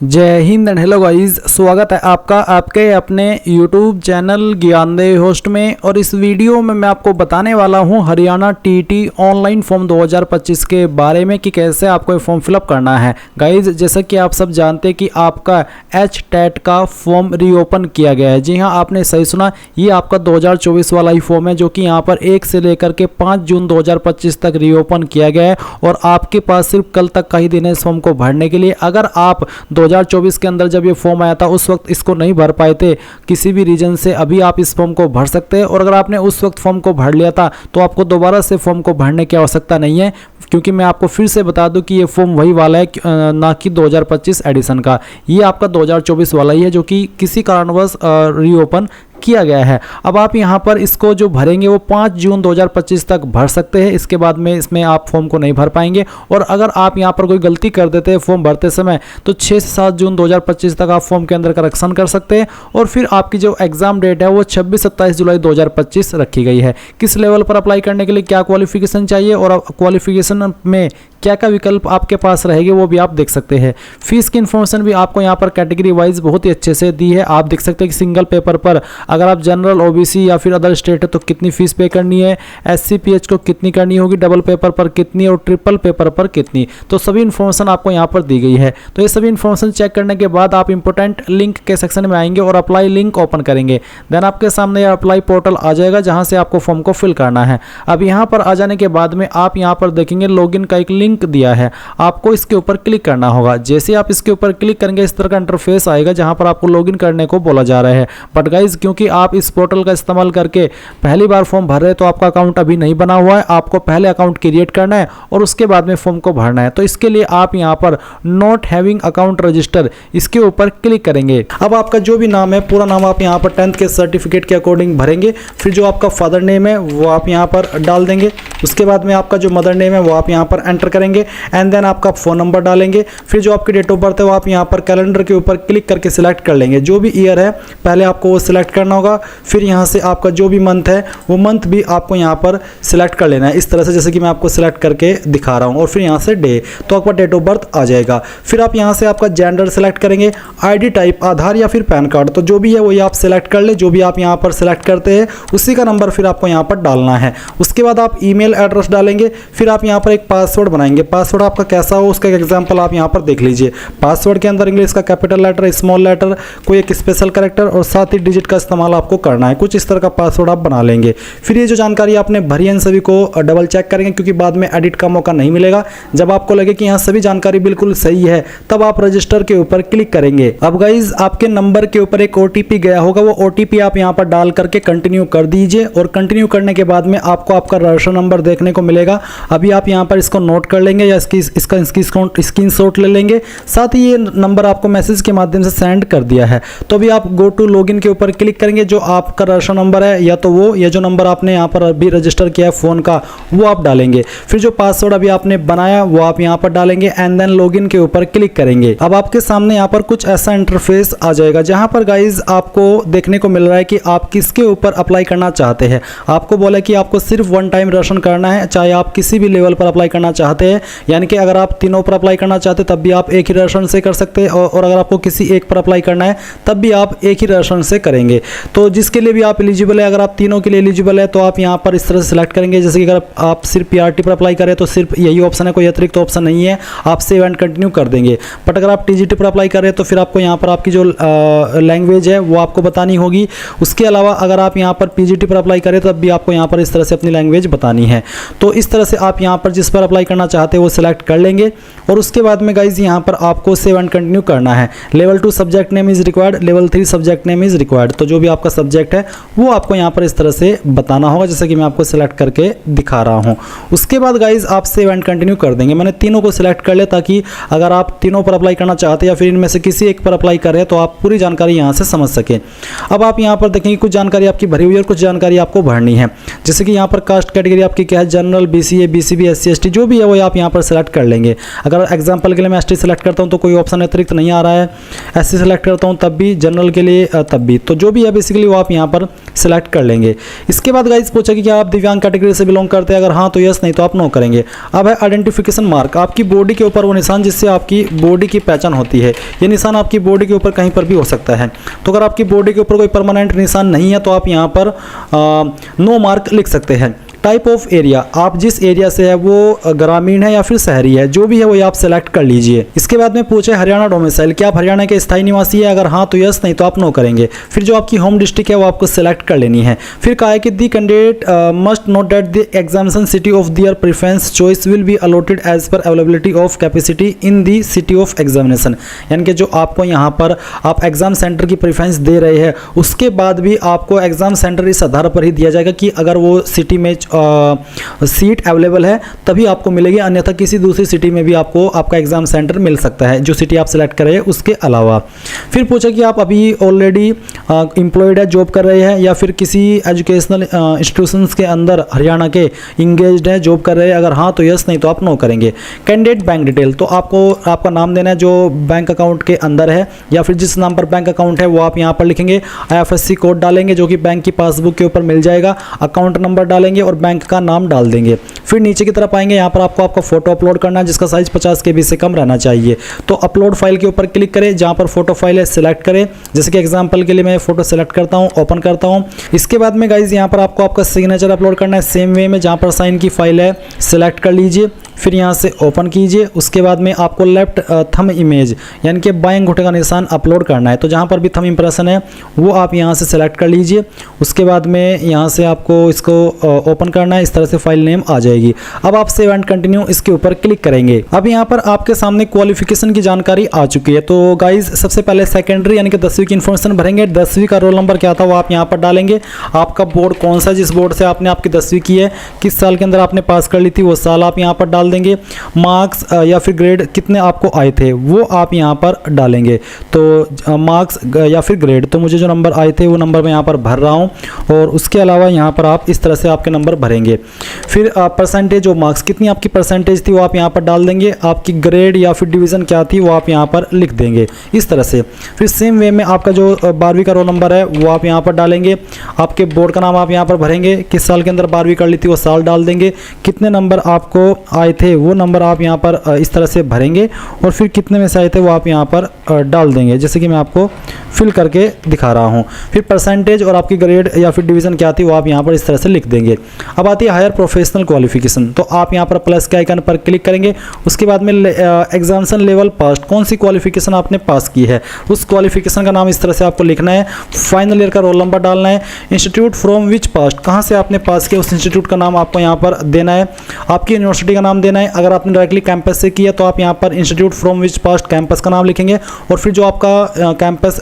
जय Hind and hello guys, स्वागत है आपका आपके अपने YouTube चैनल ज्ञानदेव होस्ट में। और इस वीडियो में मैं आपको बताने वाला हूं हरियाणा टीटी ऑनलाइन फॉर्म 2025 के बारे में कि कैसे आपको ये फॉर्म फिलअप करना है। गाइस, जैसा कि आप सब जानते हैं कि आपका HTET का फॉर्म रीओपन किया गया है। जी हाँ, आपने सही सुना, ये आपका 2024 वाला ही फॉर्म है जो कि यहाँ पर 1 से लेकर के 5 जून 2025 तक रीओपन किया गया है। और आपके पास सिर्फ कल तक का ही दिन है इस फॉर्म को भरने के लिए। अगर आप 2024 के अंदर जब ये फॉर्म आया था उस वक्त इसको नहीं भर पाए थे किसी भी रीजन से, अभी आप इस फॉर्म को भर सकते हैं। और अगर आपने उस वक्त फॉर्म को भर लिया था तो आपको दोबारा से फॉर्म को भरने की आवश्यकता नहीं है, क्योंकि मैं आपको फिर से बता दूं कि ये फॉर्म वही वाला है, ना कि 2025 एडिशन का। ये आपका 2024 वाला ही है जो कि किसी कारणवश रीओपन किया गया है। अब आप यहाँ पर इसको जो भरेंगे वो 5 जून 2025 तक भर सकते हैं। इसके बाद में इसमें आप फॉर्म को नहीं भर पाएंगे। और अगर आप यहाँ पर कोई गलती कर देते हैं फॉर्म भरते समय तो 6 से 7 जून 2025 तक आप फॉर्म के अंदर करेक्शन कर सकते हैं। और फिर आपकी जो एग्जाम डेट है वो 26-27 जुलाई 2025 रखी गई है। किस लेवल पर अप्लाई करने के लिए क्या क्वालिफिकेशन चाहिए और क्वालिफिकेशन में क्या क्या विकल्प आपके पास रहेंगे वो भी आप देख सकते हैं। फीस की इन्फॉर्मेशन भी आपको यहाँ पर कैटेगरी वाइज बहुत ही अच्छे से दी है। आप देख सकते हैं कि सिंगल पेपर पर अगर आप जनरल, ओबीसी या फिर अदर स्टेट है तो कितनी फीस पे करनी है, SCPH को कितनी करनी होगी, डबल पेपर पर कितनी और ट्रिपल पेपर पर कितनी, तो सभी इन्फॉर्मेशन आपको यहाँ पर दी गई है। तो ये सभी इन्फॉर्मेशन चेक करने के बाद आप इंपॉर्टेंट लिंक के सेक्शन में आएंगे और अप्लाई लिंक ओपन करेंगे। देन आपके सामने अप्लाई पोर्टल आ जाएगा जहाँ से आपको फॉर्म को फिल करना है। अब यहाँ पर आ जाने के बाद में आप यहाँ पर देखेंगे लॉगिन का एक लिंक दिया है, आपको इसके ऊपर क्लिक करना होगा। जैसे आप इसके ऊपर क्लिक करेंगे इस तरह का इंटरफेस आएगा जहां पर आपको लॉगिन करने को बोला जा रहा है। बट गाइज, क्योंकि आप इस पोर्टल का इस्तेमाल करके पहली बार फॉर्म भर रहे हैं तो आपका अकाउंट अभी नहीं बना हुआ है। आपको पहले अकाउंट क्रिएट करना है और उसके बाद में फॉर्म को भरना है। तो इसके लिए आप यहां पर नॉट हैविंग अकाउंट रजिस्टर इसके ऊपर क्लिक करेंगे। अब आपका जो भी नाम है पूरा नाम आप यहां पर 10th के सर्टिफिकेट के अकॉर्डिंग भरेंगे। फिर जो आपका फादर नेम है वो आप यहां पर डाल देंगे। उसके बाद में आपका जो मदर नेम है वो आप यहां पर एंटर करेंगे एंड देन आपका फ़ोन नंबर डालेंगे। फिर जो आपकी डेट ऑफ बर्थ है वो आप यहाँ पर कैलेंडर के ऊपर क्लिक करके सिलेक्ट कर लेंगे। जो भी ईयर है पहले आपको वो सिलेक्ट करना होगा। फिर यहाँ से आपका जो भी मंथ है वो मंथ भी आपको यहाँ पर सिलेक्ट कर लेना है, इस तरह से जैसे कि मैं आपको सिलेक्ट करके दिखा रहा हूँ। और फिर यहाँ से डे, तो आपका डेट ऑफ बर्थ आ जाएगा। फिर आप यहाँ से आपका जेंडर सेलेक्ट करेंगे, ID टाइप आधार या फिर पैन कार्ड, तो जो भी है वही आप सिलेक्ट कर ले। जो भी आप यहाँ पर सिलेक्ट करते हैं उसी का नंबर फिर आपको यहाँ पर डालना है। उसके बाद आप ईमेल एड्रेस डालेंगे। फिर आप यहाँ पर एक पासवर्ड बनाएंगे। पासवर्ड आपका कैसा हो उसका एक एग्जांपल आप यहाँ पर देख लीजिए। पासवर्ड के अंदर इंग्लिश का कैपिटल लेटर, स्मॉल लेटर, कोई एक स्पेशल कैरेक्टर और साथ ही डिजिट का इस्तेमाल आपको करना है। कुछ इस तरह का पासवर्ड आप बना लेंगे। फिर ये जो जानकारी आपने भरी है इन सभी को डबल चेक करेंगे, क्योंकि बाद में एडिट का मौका नहीं मिलेगा। जब आपको लगे कि यहाँ सभी जानकारी बिल्कुल सही है तब आप रजिस्टर के ऊपर क्लिक करेंगे। अब गाइज, आपके नंबर के ऊपर एक OTP गया होगा, वो OTP आप यहाँ पर डाल करके कंटिन्यू कर दीजिए। और कंटिन्यू करने के बाद में आपको आपका रजिस्टर नंबर देखने को मिलेगा। अभी आप यहाँ पर इसको नोट कर लेंगे या इसका स्क्रीनशॉट ले लेंगे। साथ ही ये नंबर आपको मैसेज के माध्यम से सेंड कर दिया है। तो अभी आप गो टू लॉगिन के ऊपर क्लिक करेंगे। जो आपका रजिस्टर नंबर है या तो वो, या जो नंबर आपने यहाँ पर अभी रजिस्टर किया है फ़ोन का, वो आप डालेंगे। फिर जो पासवर्ड अभी आपने बनाया वो आप यहाँ पर डालेंगे एंड देन लॉगिन के ऊपर क्लिक करेंगे। अब आपके सामने यहाँ पर कुछ ऐसा इंटरफेस आ जाएगा जहाँ पर गाइज आपको देखने को मिल रहा है कि आप किसके ऊपर अप्लाई करना चाहते हैं। आपको बोला कि आपको सिर्फ 1 टाइम रजिस्ट्रेशन करना है, चाहे आप किसी भी लेवल पर अप्लाई करना चाहते हैं। यानी कि अगर आप तीनों पर अप्लाई करना चाहते हैं तब भी आप एक ही रजिस्ट्रेशन से कर सकते हैं, और अगर आपको किसी एक पर अप्लाई करना है तब भी आप एक ही रजिस्ट्रेशन से करेंगे। तो जिसके लिए भी आप एलिजिबल है, अगर आप तीनों के लिए एलिजिबल है तो आप यहाँ पर इस तरह से सिलेक्ट करेंगे। जैसे कि अगर आप सिर्फ PRT पर अप्लाई करें तो सिर्फ यही ऑप्शन है, कोई अतिरिक्त ऑप्शन नहीं है। आप सेव एंड कंटिन्यू कर देंगे। बट अगर आप TGT पर अप्लाई कर रहे हैं तो फिर आपको यहाँ पर आपकी जो लैंग्वेज है वो आपको बतानी होगी। उसके अलावा अगर आप यहाँ पर PGT पर अप्लाई करें तब भी आपको यहाँ पर इस तरह से अपनी लैंग्वेज बतानी है। तो इस तरह से आप यहाँ पर जिस पर अप्लाई करना चाहते हैं वो सिलेक्ट कर लेंगे। और उसके बाद में गाइज यहाँ पर आपको सेव एंड कंटिन्यू करना है। Level 2 subject name is required, level 3 subject name is required. तो जो भी आपका सब्जेक्ट है वो आपको यहाँ पर इस तरह से बताना होगा, जैसे कि मैं आपको सिलेक्ट करके दिखा रहा हूँ। उसके बाद गाइज आप सेव एंड कंटिन्यू कर देंगे। मैंने तीनों को सिलेक्ट कर लिया ताकि अगर आप तीनों पर अप्लाई करना चाहते हैं या फिर इनमें से किसी एक पर अप्लाई कर रहे हैं तो आप पूरी जानकारी यहाँ से समझ सकें। अब आप यहाँ पर देखेंगे कुछ जानकारी आपकी भरी हुई है और कुछ जानकारी आपको भरनी है। जैसे कि यहाँ पर कास्ट कैटेगरी आपकी क्या है, general, BCA, BCB, SC ST जो भी है वो आप यहाँ पर सेलेक्ट कर लेंगे। अगर एग्जाम्पल के लिए मैं एसटी सेलेक्ट करता हूँ तो कोई ऑप्शन अतिरिक्त नहीं आ रहा है, एससी सेलेक्ट करता हूँ तब भी, जनरल के लिए तब भी, तो जो भी है बेसिकली वो आप यहाँ पर सेलेक्ट कर लेंगे। इसके बाद गाइस पूछा कि क्या आप दिव्यांग कैटेगरी से बिलोंग करते हैं, अगर हाँ तो यस, नहीं तो आप नो करेंगे। अब है आइडेंटिफिकेशन मार्क, आपकी बॉडी के ऊपर वो निशान जिससे आपकी बॉडी की पहचान होती है। ये निशान आपकी बॉडी के ऊपर कहीं पर भी हो सकता है। तो अगर आपकी बॉडी के ऊपर कोई परमानेंट निशान नहीं है तो आप यहाँ पर नो मार्क लिख सकते हैं। टाइप ऑफ एरिया, आप जिस एरिया से है वो ग्रामीण है या फिर शहरी है, जो भी है वो आप सेलेक्ट कर लीजिए। इसके बाद में पूछे हरियाणा डोमिसाइल, क्या आप हरियाणा के स्थायी निवासी है, अगर हाँ तो यस, नहीं तो आप नो करेंगे। फिर जो आपकी होम डिस्ट्रिक्ट है वो आपको सेलेक्ट कर लेनी है। फिर कहा है कि the candidate must note that the examination city of their preference choice will be allotted as per availability of capacity in the city of examination, यानी कि जो आपको यहाँ पर आप एग्जाम सेंटर की प्रेफरेंस दे रहे हैं उसके बाद भी आपको एग्जाम सेंटर इस आधार पर ही दिया जाएगा कि अगर वो सिटी में सीट अवेलेबल है तभी आपको मिलेगी, अन्यथा किसी दूसरी सिटी में भी आपको आपका एग्जाम सेंटर मिल सकता है जो सिटी आप सेलेक्ट कर रहे हैं उसके अलावा। फिर पूछा कि आप अभी ऑलरेडी एम्प्लॉयड है, जॉब कर रहे हैं या फिर किसी एजुकेशनल इंस्टीट्यूशंस के अंदर हरियाणा के इंगेज्ड है, जॉब कर रहे हैं, अगर हाँ तो यस, नहीं तो आप नो करेंगे। कैंडिडेट बैंक डिटेल, तो आपको आपका नाम देना है जो बैंक अकाउंट के अंदर है या फिर जिस नाम पर बैंक अकाउंट है वो आप यहाँ पर लिखेंगे। IFSC कोड डालेंगे जो कि बैंक की पासबुक के ऊपर मिल जाएगा, अकाउंट नंबर डालेंगे और बैंक का नाम डाल देंगे। फिर नीचे की तरफ आएंगे, यहाँ पर आपको आपका फोटो अपलोड करना है जिसका साइज 50 KB से कम रहना चाहिए। तो अपलोड फाइल के ऊपर क्लिक करें, जहाँ पर फोटो फाइल है सिलेक्ट करें। जैसे कि एग्जांपल के लिए मैं फोटो सेलेक्ट करता हूँ, ओपन करता हूँ। इसके बाद में गाइज यहाँ पर आपको आपका सिग्नेचर अपलोड करना है सेम वे में, जहाँ पर साइन की फाइल है सिलेक्ट कर लीजिए। फिर यहाँ से ओपन कीजिए। उसके बाद में आपको लेफ्ट थंब इमेज यानी कि बाएं अंगूठे का निशान अपलोड करना है, तो जहाँ पर भी थंब इंप्रेशन है वो आप यहाँ से सेलेक्ट कर लीजिए। उसके बाद में यहाँ से आपको इसको ओपन करना है, इस तरह से फाइल नेम आ जाएगी। अब आप सेव एंड कंटिन्यू इसके ऊपर क्लिक करेंगे। अब यहाँ पर आपके सामने क्वालिफिकेशन की जानकारी आ चुकी है। तो गाइज सबसे पहले सेकेंडरी यानी कि 10वीं की इन्फॉर्मेशन भरेंगे। 10वीं का रोल नंबर क्या था वो आप यहाँ पर डालेंगे। आपका बोर्ड कौन सा, जिस बोर्ड से आपने आपकी 10वीं की है, किस साल के अंदर आपने पास कर ली थी वो साल आप यहाँ पर डाल देंगे। मार्क्स या फिर ग्रेड कितने आपको आए थे वो आप यहाँ पर डालेंगे। तो मार्क्स या फिर ग्रेड, तो मुझे जो नंबर आए थे वो नंबर मैं यहाँ पर भर रहा हूँ। और उसके अलावा यहाँ पर आप इस तरह से आपके नंबर भरेंगे। फिर परसेंटेज ऑफ मार्क्स, कितनी आपकी परसेंटेज थी वो आप यहाँ पर डाल देंगे। आपकी ग्रेड या फिर डिवीज़न क्या थी वो आप यहाँ पर लिख देंगे इस तरह से। फिर सेम वे में आपका जो 12वीं का रोल नंबर है वो आप यहाँ पर डालेंगे। आपके बोर्ड का नाम आप यहाँ पर भरेंगे, किस साल के अंदर 12वीं कर ली थी वो साल डाल देंगे। कितने नंबर आपको आए थे वो नंबर आप यहाँ पर इस तरह से भरेंगे और फिर कितने में से आए थे वो आप यहाँ पर डाल देंगे, जैसे कि मैं आपको फिल करके दिखा रहा हूँ। फिर परसेंटेज और आपकी ग्रेड या फिर डिवीज़न क्या थी वो आप यहाँ पर इस तरह से लिख देंगे। अब आती है हायर प्रोफेशनल क्वालिफिकेशन, तो आप यहाँ पर प्लस के आइकन पर क्लिक करेंगे। उसके बाद में एग्जामिनेशन लेवल पास, कौन सी क्वालिफिकेशन आपने पास की है उस क्वालिफिकेशन का नाम इस तरह से आपको लिखना है। फाइनल ईयर का रोल नंबर डालना है। इंस्टीट्यूट फ्रॉम विच पास, कहाँ से आपने पास किया उस इंस्टीट्यूट का नाम आपको यहाँ पर देना है। आपकी यूनिवर्सिटी का नाम देना है। अगर आपने डायरेक्टली कैंपस से किया तो आप यहाँ पर institute from which pass campus का नाम लिखेंगे। और फिर जो आपका कैंपस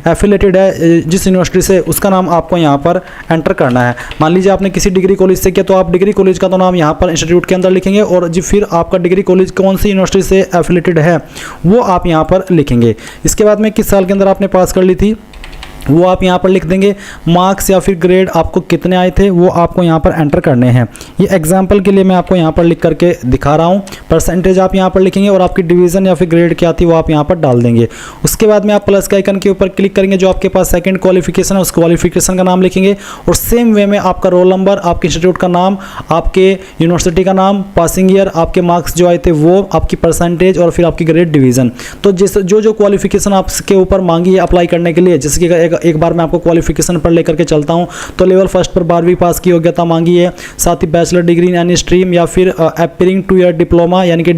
एफिलेटेड है जिस यूनिवर्सिटी से, उसका नाम आपको यहाँ पर एंटर करना है। मान लीजिए आपने किसी डिग्री कॉलेज से किया तो आप डिग्री कॉलेज का तो नाम यहाँ पर इंस्टीट्यूट के अंदर लिखेंगे और जी फिर आपका डिग्री कॉलेज कौन सी यूनिवर्सिटी से एफिलेटेड है वो आप यहाँ पर लिखेंगे। इसके बाद में किस साल के अंदर आपने पास कर ली थी वो आप यहाँ पर लिख देंगे। मार्क्स या फिर ग्रेड आपको कितने आए थे वो आपको यहाँ पर एंटर करने हैं। ये एग्जांपल के लिए मैं आपको यहाँ पर लिख करके दिखा रहा हूँ। परसेंटेज आप यहाँ पर लिखेंगे और आपकी डिवीज़न या फिर ग्रेड क्या थी वो आप यहाँ पर डाल देंगे। उसके बाद में आप प्लस के आइकन के ऊपर क्लिक करेंगे। जो आपके पास सेकंड क्वालिफिकेशन है उस क्वालिफिकेशन का नाम लिखेंगे और सेम वे में आपका रोल नंबर, आपके इंस्टीट्यूट का नाम, आपके यूनिवर्सिटी का नाम, पासिंग ईयर, आपके मार्क्स जो आए थे वो, आपकी परसेंटेज और फिर आपकी ग्रेड, डिवीज़न। तो जो क्वालिफिकेशन आपके ऊपर मांगी है अप्लाई करने के लिए, जैसे कि एक बार मैं आपको क्वालिफिकेशन पर लेकर के चलता हूं तो लेवल फर्स्ट पर 12वीं पास की योग्यता मांगी है। साथ ही bachelor degree in any stream या फिर एपियरिंग 2 ईयर डिप्लोमा यानी कि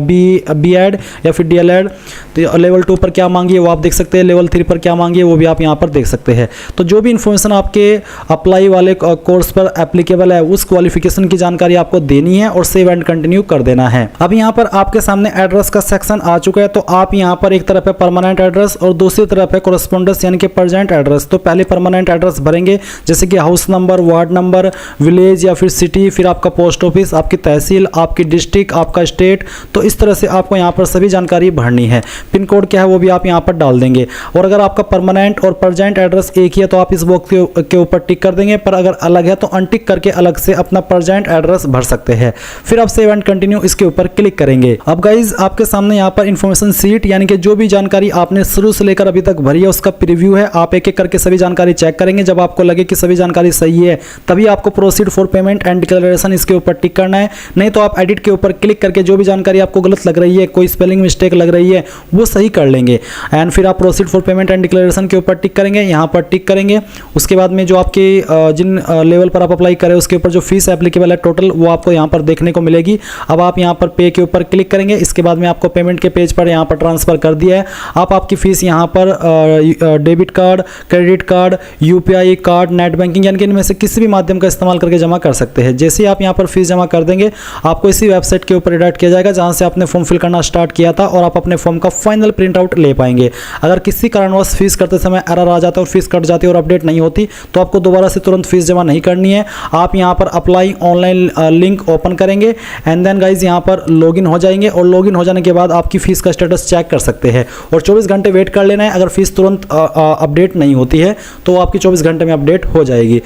BEd या फिर DLEd। तो लेवल 2 पर क्या मांगी है वो आप देख सकते हैं। लेवल 3 पर क्या मांगी है वो भी आप यहाँ पर देख सकते हैं। तो जो भी इन्फॉर्मेशन आपके अप्लाई वाले कोर्स पर एप्लीकेबल है उस क्वालिफिकेशन की जानकारी आपको देनी है और सेव एंड कंटिन्यू कर देना है। अब यहाँ पर आपके सामने एड्रेस का सेक्शन आ चुका है। तो आप यहाँ पर एक तरफ है परमानेंट एड्रेस और दूसरी तरफ है कोरेस्पोंडेंस यानी कि परमानेंट एड्रेस, तो पहले परमानेंट एड्रेस भरेंगे जैसे कि house number, ward number, village या फिर सिटी, फिर आपका पोस्ट ऑफिस, आपकी तहसील, आपकी डिस्ट्रिक्ट, आपका स्टेट। तो इस तरह से आपको यहाँ पर सभी जानकारी भरनी है। पिन कोड क्या है वो भी आप यहाँ पर डाल देंगे। और अगर आपका परमानेंट और प्रेजेंट एड्रेस एक ही है तो आप इस बॉक्स के ऊपर टिक कर देंगे, पर अगर अलग है तो अनटिक करके अलग से अपना प्रेजेंट एड्रेस भर सकते हैं। फिर आप सेव एंड कंटिन्यू इसके ऊपर क्लिक करेंगे। अब गाइज आपके सामने यहाँ पर इन्फॉर्मेशन सीट यानी कि जो भी जानकारी आपने शुरू से लेकर अभी तक भरी है उसका प्रीव्यू है। आप एक एक करके सभी जानकारी चेक करेंगे। जब आपको लगे कि सभी जानकारी सही है तभी आपको proceed for payment and declaration इसके ऊपर टिक करना है। नहीं तो आप एडिट के ऊपर क्लिक करके जो भी जानकारी आपको गलत लग रही है, कोई स्पेलिंग मिस्टेक लग रही है, वो सही कर लेंगे। एंड फिर आप proceed for payment and declaration के ऊपर टिक करेंगे, यहाँ पर टिक करेंगे। उसके बाद में जो आपके जिन लेवल पर आप अप्लाई करें उसके ऊपर जो फीस एप्लीकेबल है टोटल वो आपको यहाँ पर देखने को मिलेगी। अब आप यहाँ पर पे के ऊपर क्लिक करेंगे। इसके बाद में आपको पेमेंट के पेज पर यहाँ पर ट्रांसफर कर दिया है। आप आपकी फीस यहाँ पर debit card, credit card, UPI card, net banking यानी कि इनमें से किसी भी माध्यम का इस्तेमाल करके जमा कर सकते हैं। जैसे ही आप यहाँ पर फीस जमा कर देंगे आपको इसी वेबसाइट के ऊपर रिडायरेक्ट किया जाएगा जहाँ से आपने फॉर्म फिल करना स्टार्ट किया था और आप अपने फॉर्म का फाइनल प्रिंट आउट ले पाएंगे। अगर किसी कारणवश फीस करते समय एरर आ जाता है और फीस कट जाती है और अपडेट नहीं होती तो आपको दोबारा से तुरंत फीस जमा नहीं करनी है। आप यहाँ पर अप्लाई ऑनलाइन लिंक ओपन करेंगे एंड देन गाइज यहाँ पर लॉगिन हो जाएंगे और लॉगिन हो जाने के बाद आपकी फीस का स्टेटस चेक कर सकते हैं और 24 घंटे वेट कर लेना है। अगर फीस तुरंत अपडेट नहीं होती है तो आपकी 24 घंटे में अपडेट हो जाएगी।